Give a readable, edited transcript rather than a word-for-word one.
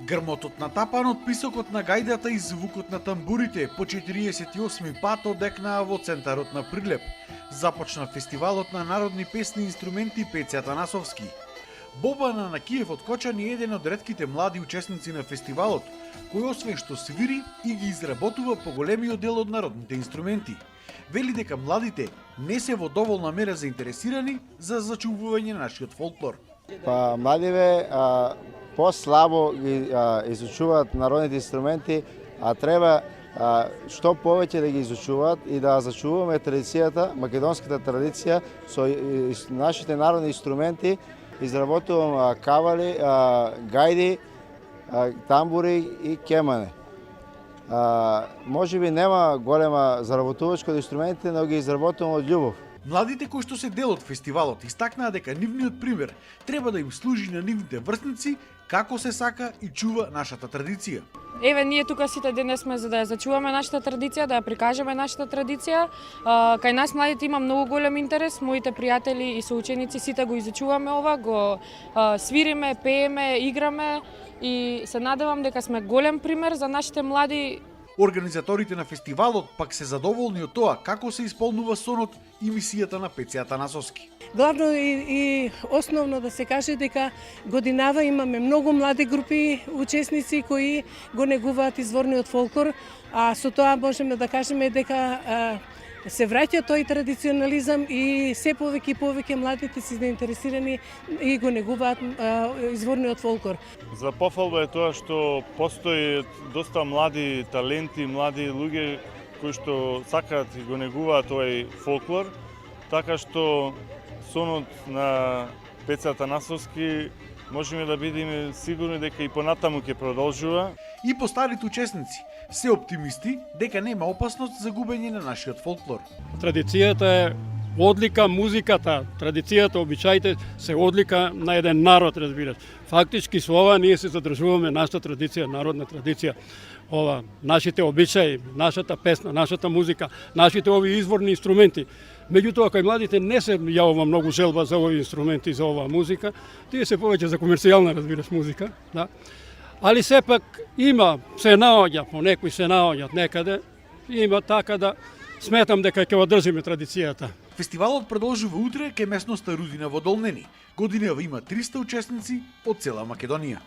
Грмотот на тапанот, писокот на гајдата и звукот на тамбурите по 48 пат одекнаа во центарот на Прилеп. Започна фестивалот на народни песни и инструменти Пеце Атанасовски. Бобана Накиев од Кочани е еден од ретките млади учесници на фестивалот, кој освен што свири и ги изработува поголемиот дел од народните инструменти. Вели дека младите не се во доволна мера заинтересирани за зачувување на нашиот фолклор. Па младиве по-слабо ги изучуваат народните инструменти, а треба што повеќе да ги изучуваат и да зачуваме традицијата, македонската традиција со нашите народни инструменти. Изработувам кавали, гајди, тамбури и кемане. Може би нема голема заработувачка од инструментите, но ги изработувам од љубов. Младите кои што се дел од фестивалот истакнаа дека нивниот пример треба да им служи на нивните врсници како се сака и чува нашата традиција. Еве, ние тука сите денес сме за да ја зачуваме нашата традиција, да ја прикажеме нашата традиција. Кај нас младите има многу голем интерес, моите пријатели и соученици сите го изучуваме ова, го свириме, пееме, играме и се надевам дека сме голем пример за нашите млади. Организаторите на фестивалот пак се задоволни од тоа како се исполнува сонот и мисијата на Пеце Атанасовски. Главно и основно да се каже дека годинава имаме многу млади групи учесници кои го негуваат изворниот фолклор, а со тоа можеме да кажеме дека се враќа тој традиционализам и се повеќе и повеќе младите се заинтересирани и го негуваат изворниот фолклор. За пофалба е тоа што постои доста млади таленти, млади луѓе кои што сакаат и го негуваат тој фолклор, така што сонот на Пеце Атанасовски можеме да бидеме сигурни дека и понатаму ќе продолжува. И постарите учесници се оптимисти дека нема опасност за губење на нашиот фолклор. Традицијата е одлика, музиката, традицијата, обичаите се одлика на еден народ, разбираш. Фактички со ова ние се задржуваме нашата традиција, народна традиција. Ова, нашите обичаи, нашата песна, нашата музика, нашите ови изворни инструменти. Меѓутоа, кај младите не се јавува многу желба за овие инструменти, за оваа музика. Тие се повеќе за комерцијална, разбираш, музика, да. Али сепак има, се наоѓа, по некои се наоѓат некаде, има така да сметам дека ќе одржиме традицијата. Фестивалот продолжува утре кај местноста Рудина во Долнени. Годинава има 300 учесници од цела Македонија.